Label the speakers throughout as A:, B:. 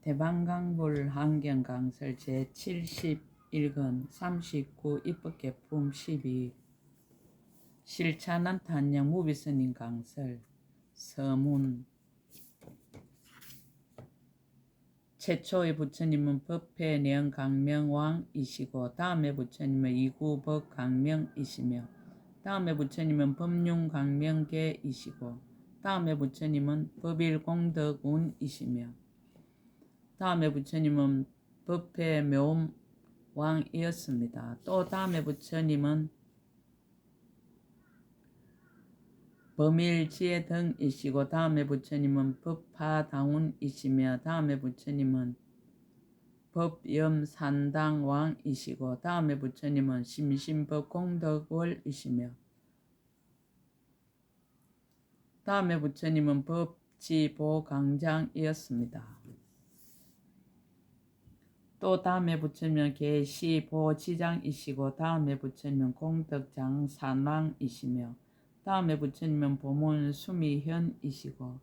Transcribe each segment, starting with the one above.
A: 대방강불 환경강설 제71권 39 입법개품 12 실찬한 탄영 무비스님 강설 서문 최초의 부처님은 법회 내영강명왕이시고 다음의 부처님은 이구법강명이시며 다음의 부처님은 법륜강명계이시고 다음의 부처님은 법일공덕운이시며 다음의 부처님은 법회 묘음왕이었습니다. 또 다음의 부처님은 범일지혜 등이시고 다음의 부처님은 법화당운이시며 다음의 부처님은 법염산당왕이시고 다음의 부처님은 심심법공덕월이시며 다음의 부처님은 법지보강장이었습니다. 또 다음의 부처님은 계시보지장이시고 다음의 부처님은 공덕장산왕이시며 다음의 부처님은 보문수미현이시고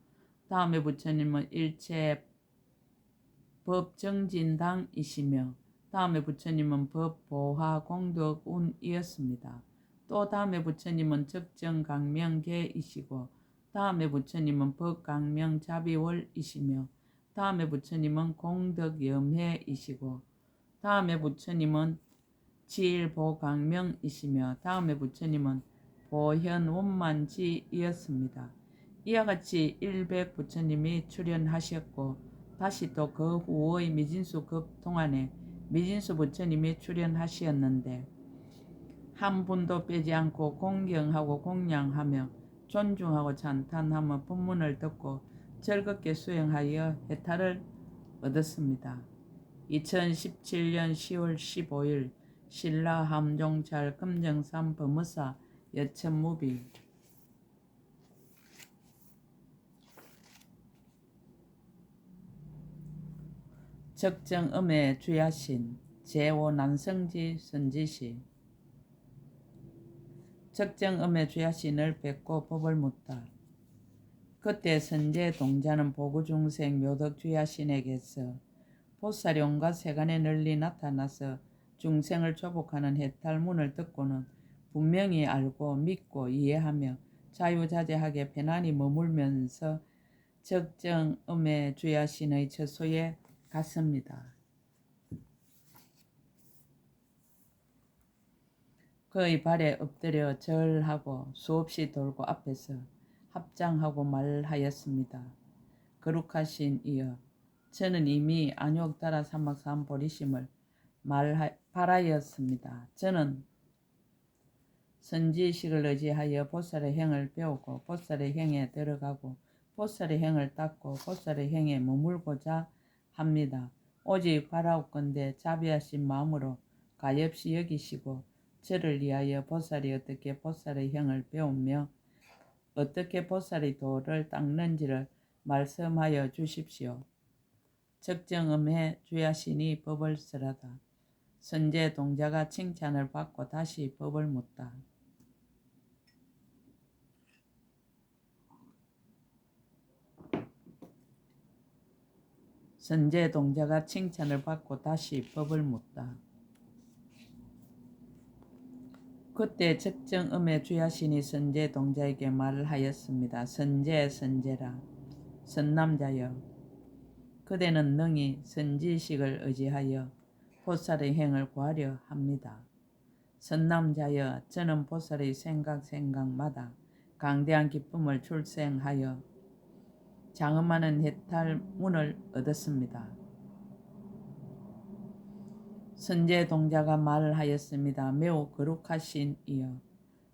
A: 다음의 부처님은 일체법정진당이시며 다음의 부처님은 법보화공덕운이었습니다. 또 다음의 부처님은 적정강명계이시고 다음의 부처님은 법강명자비월이시며 다음의 부처님은 공덕염해이시고 다음의 부처님은 지일보강명이시며 다음의 부처님은 보현원만지이었습니다. 이와 같이 100부처님이 출연하셨고 다시 또 그 후의 미진수급 동안에 미진수 부처님이 출연하셨는데 한 분도 빼지 않고 공경하고 공양하며 존중하고 찬탄하며 법문을 듣고 즐겁게 수행하여 해탈을 얻었습니다. 2017년 10월 15일 신라 함종찰 금정산 법무사 여천무비 적정음의 주야신 제5 난성지 선지시 적정음의 주야신을 뵙고 법을 묻다. 그때 선제 동자는 보구중생 묘덕주야신에게서 보살이 온갖 세간에 널리 나타나서 중생을 조복하는 해탈문을 듣고는 분명히 알고 믿고 이해하며 자유자재하게 편안히 머물면서 적정음의 주야신의 처소에 갔습니다. 그의 발에 엎드려 절하고 수없이 돌고 앞에서 합장하고 말하였습니다. 거룩하신 이여, 저는 이미 안욕다라 사막산 보리심을 바라였습니다. 저는 선지식을 의지하여 보살의 행을 배우고 보살의 행에 들어가고 보살의 행을 닦고 보살의 행에 머물고자 합니다. 오직 바라옵건대 자비하신 마음으로 가엾이 여기시고 저를 위하여 보살이 어떻게 보살의 행을 배우며 어떻게 보살의 도를 닦는지를 말씀하여 주십시오. 적정음해 주야신이 법을 쓰라다. 선제 동자가 칭찬을 받고 다시 법을 묻다. 선제 동자가 칭찬을 받고 다시 법을 묻다. 그때 적정음의 주야신이 선제 동자에게 말을 하였습니다. 선제라 선남자여, 그대는 능히 선지식을 의지하여 보살의 행을 구하려 합니다. 선남자여, 저는 보살의 생각마다 강대한 기쁨을 출생하여 장엄하는 해탈문을 얻었습니다. 선제 동자가 말을 하였습니다. 매우 거룩하신 이여,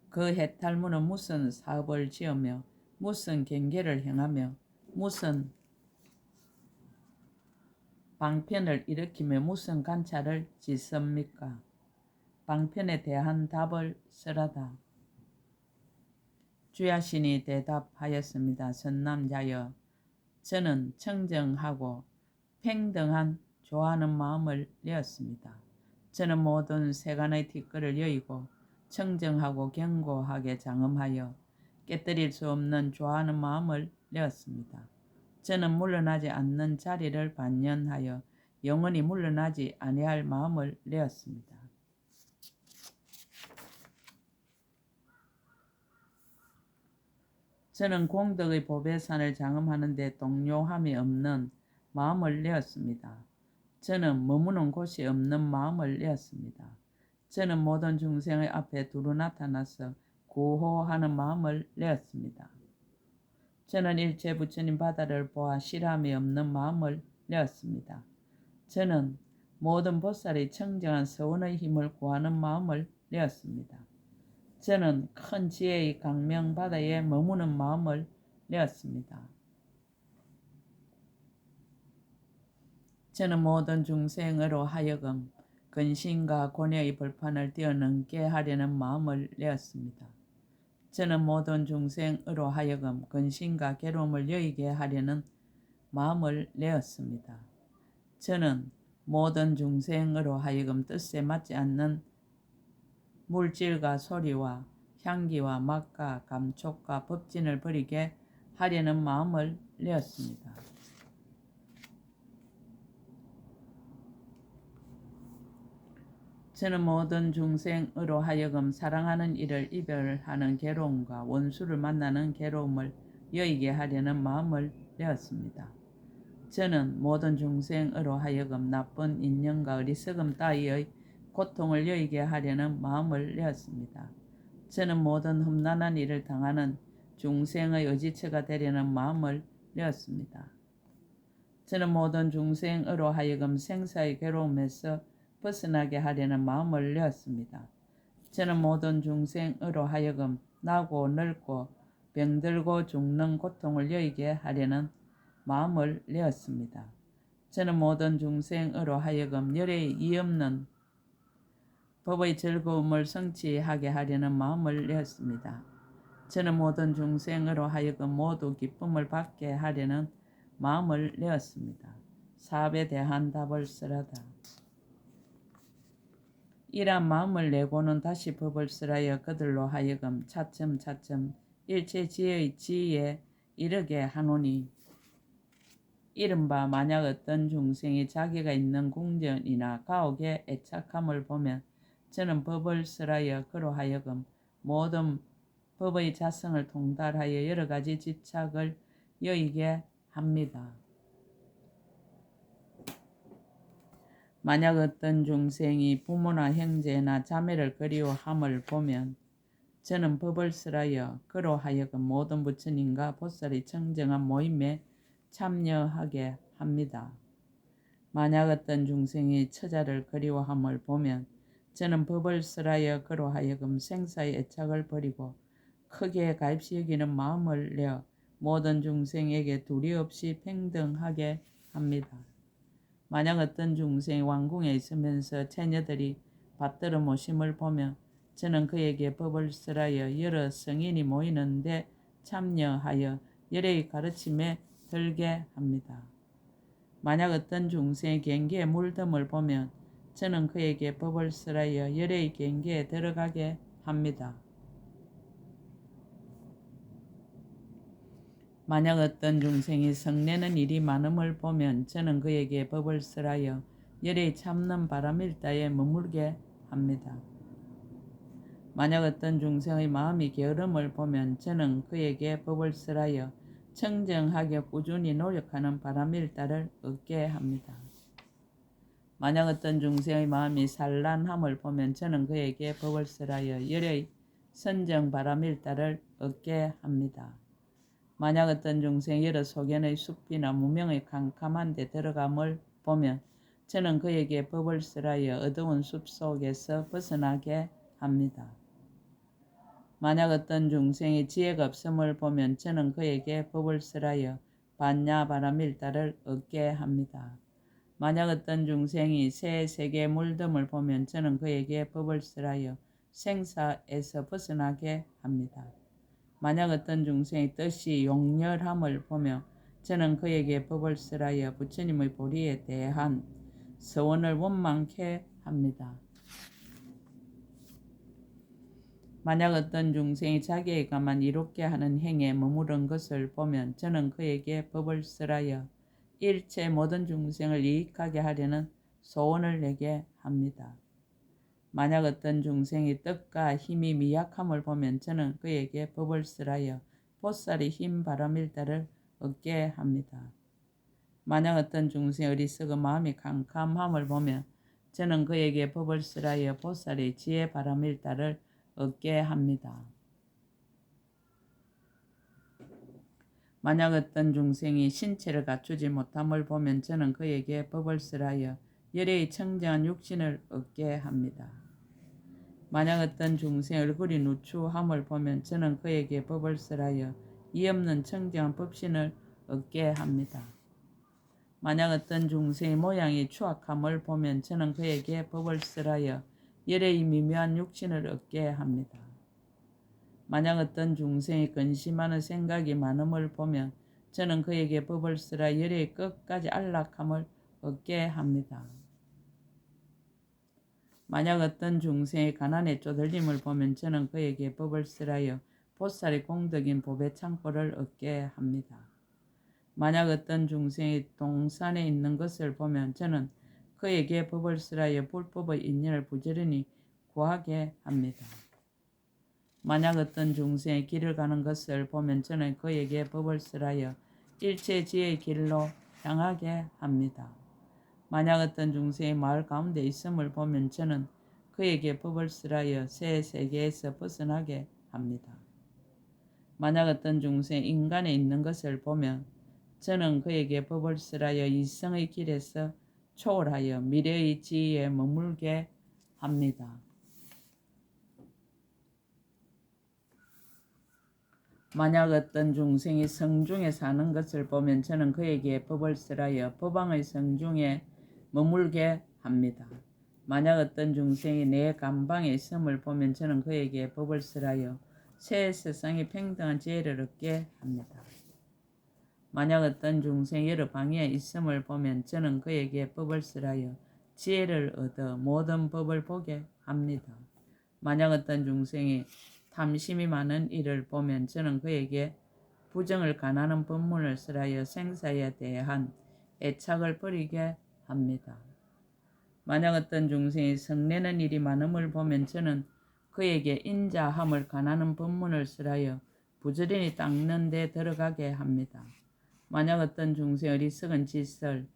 A: 그 해탈문은 무슨 사업을 지으며 무슨 경계를 행하며 무슨 방편을 일으키며 무슨 관찰을 짓습니까? 방편에 대한 답을 쓰라다. 주야신이 대답하였습니다. 선남자여, 저는 청정하고 평등한 좋아하는 마음을 내었습니다. 저는 모든 세간의 티끌을 여의고 청정하고 견고하게 장엄하여 깨뜨릴 수 없는 좋아하는 마음을 내었습니다. 저는 물러나지 않는 자리를 반연하여 영원히 물러나지 아니할 마음을 내었습니다. 저는 공덕의 보배산을 장엄하는 데 동요함이 없는 마음을 내었습니다. 저는 머무는 곳이 없는 마음을 내었습니다. 저는 모든 중생의 앞에 두루 나타나서 구호하는 마음을 내었습니다. 저는 일체 부처님 바다를 보아 실함이 없는 마음을 내었습니다. 저는 모든 보살의 청정한 서원의 힘을 구하는 마음을 내었습니다. 저는 큰 지혜의 강명 바다에 머무는 마음을 내었습니다. 저는 모든 중생으로 하여금 근심과 고뇌의 벌판을 뛰어넘게 하려는 마음을 내었습니다. 저는 모든 중생으로 하여금 근심과 괴로움을 여의게 하려는 마음을 내었습니다. 저는 모든 중생으로 하여금 뜻에 맞지 않는 물질과 소리와 향기와 맛과 감촉과 법진을 버리게 하려는 마음을 내었습니다. 저는 모든 중생으로 하여금 사랑하는 이를 이별하는 괴로움과 원수를 만나는 괴로움을 여의게 하려는 마음을 내었습니다. 저는 모든 중생으로 하여금 나쁜 인연과 어리석음 따위의 고통을 여의게 하려는 마음을 내었습니다. 저는 모든 험난한 일을 당하는 중생의 의지처가 되려는 마음을 내었습니다. 저는 모든 중생으로 하여금 생사의 괴로움에서 벗어나게 하려는 마음을 내었습니다. 저는 모든 중생으로 하여금 나고 늙고 병들고 죽는 고통을 여의게 하려는 마음을 내었습니다. 저는 모든 중생으로 하여금 열의 이없는 법의 즐거움을 성취하게 하려는 마음을 내었습니다. 저는 모든 중생으로 하여금 모두 기쁨을 받게 하려는 마음을 내었습니다. 사업에 대한 답을 쓰라다. 이러한 마음을 내고는 다시 법을 쓰라여 그들로 하여금 차츰차츰 일체 지혜의 지혜에 이르게 하노니 이른바 만약 어떤 중생이 자기가 있는 궁전이나 가옥에 애착함을 보면 저는 법을 쓰라여 그로 하여금 모든 법의 자성을 통달하여 여러 가지 집착을 여의게 합니다. 만약 어떤 중생이 부모나 형제나 자매를 그리워함을 보면 저는 법을 쓰라여 그로 하여금 모든 부처님과 보살의 청정한 모임에 참여하게 합니다. 만약 어떤 중생이 처자를 그리워함을 보면 저는 법을 쓰라여 그로 하여금 생사의 애착을 버리고 크게 가입시 여기는 마음을 내어 모든 중생에게 두려없이 평등하게 합니다. 만약 어떤 중생이 왕궁에 있으면서 처녀들이 받들어 모심을 보면 저는 그에게 법을 쓰라여 여러 성인이 모이는데 참여하여 열의 가르침에 들게 합니다. 만약 어떤 중생의 경계에 물듦을 보면 저는 그에게 법을 쓰라여 열의 경계에 들어가게 합니다. 만약 어떤 중생이 성내는 일이 많음을 보면 저는 그에게 법을 쓰라여 열의 참는 바람일다에 머물게 합니다. 만약 어떤 중생의 마음이 게으름을 보면 저는 그에게 법을 쓰라여 청정하게 꾸준히 노력하는 바람일다를 얻게 합니다. 만약 어떤 중생의 마음이 산란함을 보면 저는 그에게 법을 쓰라여 열의 선정 바람일다를 얻게 합니다. 만약 어떤 중생이 여러 소견의 숲이나 무명의 캄캄한 데 들어감을 보면 저는 그에게 법을 쓰라여 어두운 숲 속에서 벗어나게 합니다. 만약 어떤 중생이 지혜가 없음을 보면 저는 그에게 법을 쓰라여 반야바라밀다를 얻게 합니다. 만약 어떤 중생이 새 세계에 물듦을 보면 저는 그에게 법을 쓰라여 생사에서 벗어나게 합니다. 만약 어떤 중생의 뜻이 용렬함을 보며 저는 그에게 법을 쓰라여 부처님의 보리에 대한 서원을 원망케 합니다. 만약 어떤 중생이 자기에게만 이롭게 하는 행에 머무른 것을 보면 저는 그에게 법을 설하여 일체 모든 중생을 유익하게 하려는 소원을 내게 합니다. 만약 어떤 중생이 뜻과 힘이 미약함을 보면 저는 그에게 법을 설하여 보살이 힘 바람일다를 얻게 합니다. 만약 어떤 중생의 어리석은 마음이 캄캄함을 보면 저는 그에게 법을 설하여 보살의 지혜 바람일다를 얻게 합니다. 만약 어떤 중생이 신체를 갖추지 못함을 보면 저는 그에게 법을 설하여 열애의 청정한 육신을 얻게 합니다. 만약 어떤 중생의 얼굴이 누추함을 보면 저는 그에게 법을 설하여 이 없는 청정한 법신을 얻게 합니다. 만약 어떤 중생의 모양이 추악함을 보면 저는 그에게 법을 설하여 열애의 미묘한 육신을 얻게 합니다. 만약 어떤 중생이 근심하는 생각이 많음을 보면 저는 그에게 법을 설하여 열애의 끝까지 안락함을 얻게 합니다. 만약 어떤 중생의 가난에 쪼들림을 보면 저는 그에게 법을 설하여 보살의 공덕인 법의 창고를 얻게 합니다. 만약 어떤 중생이 동산에 있는 것을 보면 저는 그에게 법을 설하여 불법의 인연을 부지런히 구하게 합니다. 만약 어떤 중생이 길을 가는 것을 보면 저는 그에게 법을 설하여 일체 지혜의 길로 향하게 합니다. 만약 어떤 중생이 마을 가운데 있음을 보면 저는 그에게 법을 설하여 새 세계에서 벗어나게 합니다. 만약 어떤 중생이 인간에 있는 것을 보면 저는 그에게 법을 설하여 이성의 길에서 초월하여 미래의 지혜에 머물게 합니다. 만약 어떤 중생이 성중에 사는 것을 보면 저는 그에게 법을 설하여 법왕의 성중에 머물게 합니다. 만약 어떤 중생이 내 감방에 있음을 보면 저는 그에게 법을 설하여 새 세상의 평등한 지혜를 얻게 합니다. 만약 어떤 중생이 여러 방에 있음을 보면 저는 그에게 법을 설하여 지혜를 얻어 모든 법을 보게 합니다. 만약 어떤 중생이 탐심이 많은 이를 보면 저는 그에게 부정을 가난한 법문을 설하여 생사에 대한 애착을 버리게 합니다. 만약 어떤 중생이 성내는 일이 많음을 보면 저는 그에게 인자함을 가난한 법문을 설하여 부지런히 닦는 데 들어가게 합니다. 만약 어떤 중생이 어리석은 짓을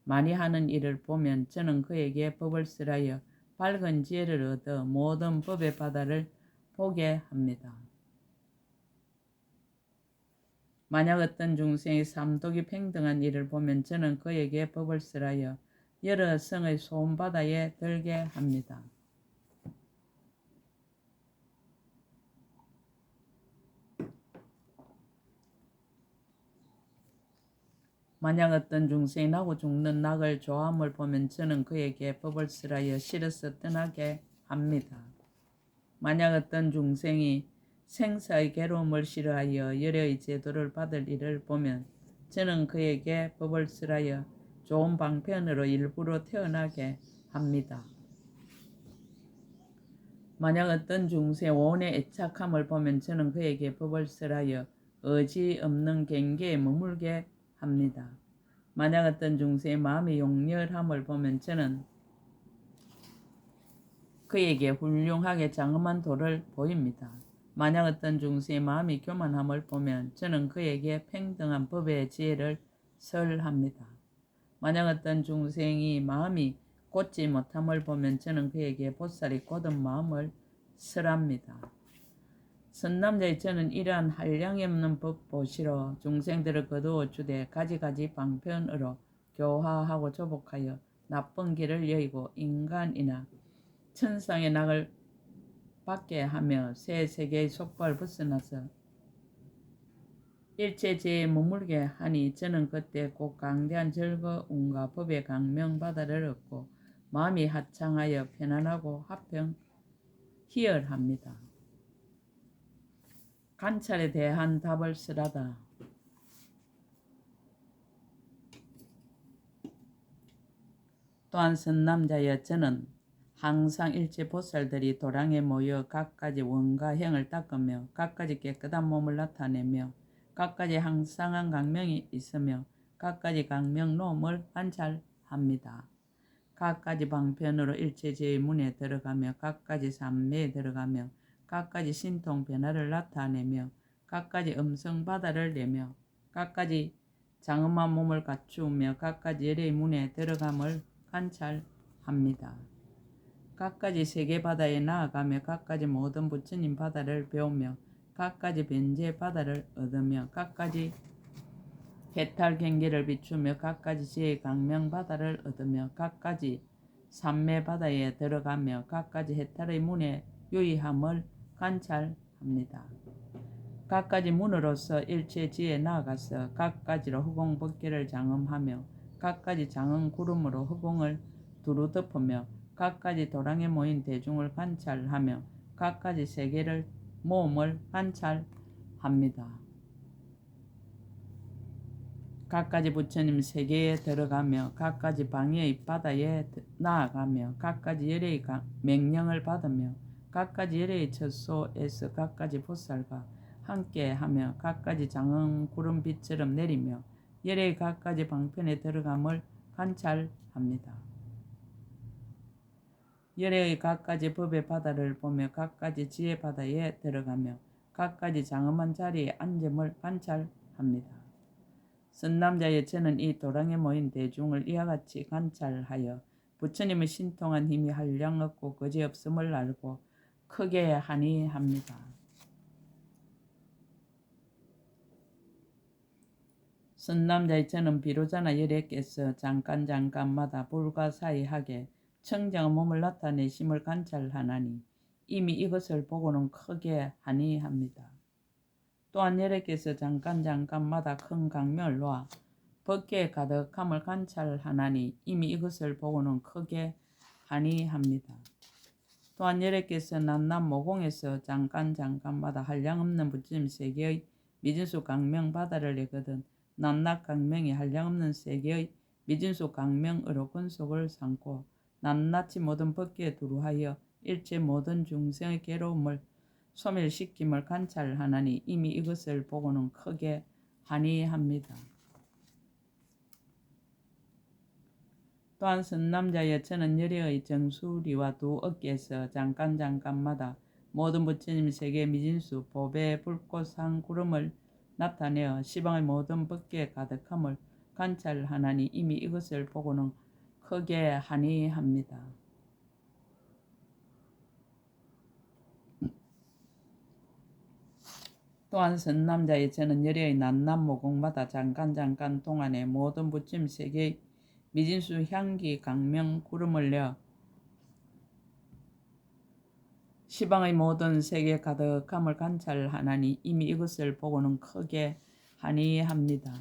A: 많이 하는 일을 보면 저는 그에게 법을 설하여 밝은 지혜를 얻어 모든 법의 바다를 보게 합니다. 만약 어떤 중생이 삼독이 평등한 일을 보면 저는 그에게 법을 설하여 여러 성의 소음바다에 들게 합니다. 만약 어떤 중생이 나고 죽는 낙을 좋아함을 보면 저는 그에게 법을 설하여 실어서 떠나게 합니다. 만약 어떤 중생이 생사의 괴로움을 싫어하여 열애의 제도를 받을 일을 보면 저는 그에게 법을 설하여 좋은 방편으로 일부러 태어나게 합니다. 만약 어떤 중생의 원의 애착함을 보면 저는 그에게 법을 설하여 의지 없는 경계에 머물게 합니다. 만약 어떤 중생의 마음이 용렬함을 보면 저는 그에게 훌륭하게 장엄한 도를 보입니다. 만약 어떤 중생의 마음이 교만함을 보면 저는 그에게 평등한 법의 지혜를 설합니다. 만약 어떤 중생이 마음이 곧지 못함을 보면 저는 그에게 보살이 곧은 마음을 설합니다. 선남자의 저는 이러한 한량이 없는 법 보시러 중생들을 거두어 주되 가지가지 방편으로 교화하고 조복하여 나쁜 길을 여의고 인간이나 천상의 낙을 받게 하며 새 세계의 속박을 벗어나서 일체지에 머물게 하니 저는 그때 곧 강대한 즐거움과 법의 강명바다를 얻고 마음이 하창하여 편안하고 화평 희열합니다. 관찰에 대한 답을 설하다. 또한 선남자여 저는 항상 일체 보살들이 도량에 모여 각가지 원과 형을 닦으며 각가지 깨끗한 몸을 나타내며 각가지 항상한 강명이 있으며 각가지 강명 놈을 관찰합니다. 각가지 방편으로 일체제의 문에 들어가며 각가지 삼매에 들어가며 각가지 신통 변화를 나타내며 각가지 음성 바다를 내며 각가지 장엄한 몸을 갖추며 각가지 열의 문에 들어감을 관찰합니다. 각가지 세계 바다에 나아가며 각가지 모든 부처님 바다를 배우며 각가지 변제 바다를 얻으며 각가지 해탈 경계를 비추며 각가지 지혜의 강명 바다를 얻으며 각가지 삼매 바다에 들어가며 각가지 해탈의 문에 유의함을 관찰합니다. 각가지 문으로서 일체 지에 나아가서 각가지로 허공 법계를 장엄하며 각가지 장엄 구름으로 허공을 두루 덮으며 각가지 도량에 모인 대중을 관찰하며 각가지 세계를 모험을 관찰합니다. 각가지 부처님 세계에 들어가며 각가지 방해의 바다에 나아가며 각가지 열의 명령을 받으며 각가지 열의 처소에서 각가지 보살과 함께하며 각가지 장엄 구름빛처럼 내리며 열의 각가지 방편에 들어감을 관찰합니다. 열의 각가지 법의 바다를 보며 각가지 지혜 바다에 들어가며 각가지 장엄한 자리에 앉음을 관찰합니다. 선남자여 저는 이 도량에 모인 대중을 이와 같이 관찰하여 부처님의 신통한 힘이 한량없고 거지없음을 알고 크게 하니 합니다. 선남자의 저는 비로자나 열애께서 잠깐마다 불가사의하게 청정한 몸을 나타내심을 관찰하나니 이미 이것을 보고는 크게 하니 합니다. 또한 열애께서 잠깐마다 큰 강명을 놓아 법계에 가득함을 관찰하나니 이미 이것을 보고는 크게 하니 합니다. 또한 열애께서 난남 모공에서 잠깐마다 한량없는 부처님 세계의 미진수 강명 바다를 내거든 낱낱 강명이 한량없는 세계의 미진수 강명으로 근속을 삼고 낱낱이 모든 법계에 두루하여 일체 모든 중생의 괴로움을 소멸시킴을 관찰하나니 이미 이것을 보고는 크게 하니 합니다. 또한 선남자여 저는 열애의 정수리와 두 어깨에서 잠깐마다 모든 부처님 세계 미진수 보배 불꽃 상 구름을 나타내어 시방의 모든 법계에 가득함을 관찰하나니 이미 이것을 보고는 크게 하니 합니다. 또한 선남자의 저는 열애의 낱낱 모공마다 잠깐 동안에 모든 부처님 세계의 미진수 향기 강명 구름을 내어 시방의 모든 세계 가득함을 관찰하나니 이미 이것을 보고는 크게 하니 합니다.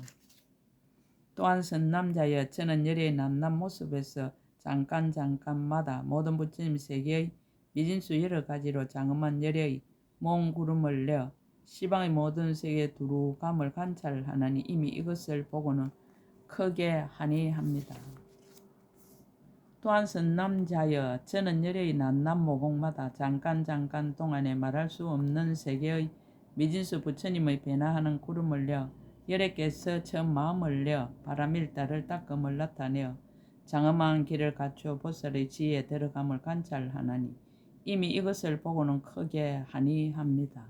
A: 또한 선남자여 저는 열애의 낱낱 모습에서 잠깐마다 모든 부처님 세계의 미진수 여러 가지로 장엄한 열애의 몽구름을 내어 시방의 모든 세계에 두루감을 관찰하나니 이미 이것을 보고는 크게 하니 합니다. 또한 선남자여 저는 열애의 낱낱 모공마다 잠깐 동안에 말할 수 없는 세계의 미진수 부처님의 변화하는 구름을 내어 열애께서 처음 마음을 내어 바람일다를 닦음을 나타내어 장엄한 길을 갖추어 보살의 지혜에 들어감을 관찰하나니 이미 이것을 보고는 크게 하니 합니다.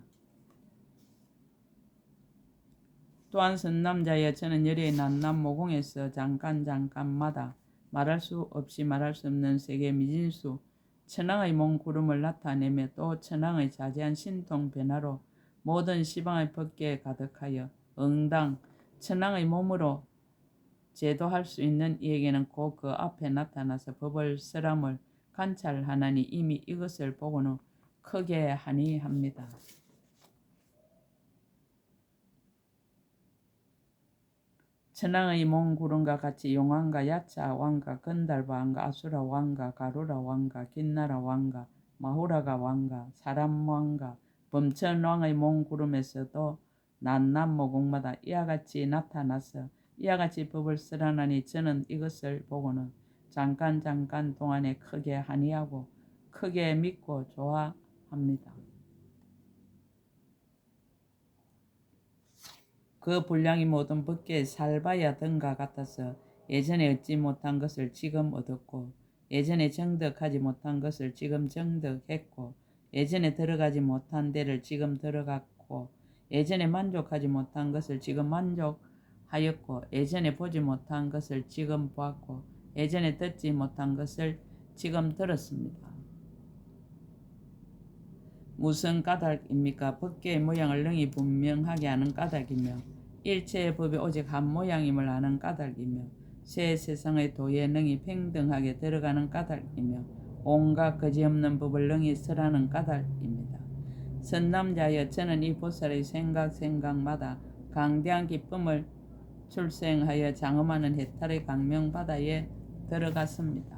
A: 또한 선남자여 저는 열애의 낱낱 모공에서 잠깐마다 말할 수 없는 세계 미진수 천황의 몸구름을 나타내며 또 천황의 자세한 신통 변화로 모든 시방의 법계에 가득하여 응당 천황의 몸으로 제도할 수 있는 이에게는 곧 그 앞에 나타나서 법을 설함을 관찰하나니 이미 이것을 보고는 크게 하니 합니다. 천황의 몸구름과 같이 용왕과 야차 왕과 건달바 왕과 아수라 왕과 가루라 왕과 긴나라 왕과 마후라가 왕과 사람 왕과 범천 왕의 몸구름에서도 낱낱 모공마다 이와 같이 나타나서 이와 같이 법을 쓰라나니 저는 이것을 보고는 잠깐 동안에 크게 하니하고 크게 믿고 좋아합니다. 그 분량이 모든 법계의 살바야 등과 같아서 예전에 얻지 못한 것을 지금 얻었고 예전에 정득하지 못한 것을 지금 정득했고 예전에 들어가지 못한 데를 지금 들어갔고 예전에 만족하지 못한 것을 지금 만족하였고 예전에 보지 못한 것을 지금 보았고 예전에 듣지 못한 것을 지금 들었습니다. 무슨 까닭입니까? 법계의 모양을 능히 분명하게 아는 까닭이며 일체의 법이 오직 한 모양임을 아는 까닭이며 새 세상의 도에 능히 평등하게 들어가는 까닭이며 온갖 거지없는 법을 능히 설하는 까닭입니다. 선남자여 저는 이 보살의 생각마다 강대한 기쁨을 출생하여 장엄하는 해탈의 강명바다에 들어갔습니다.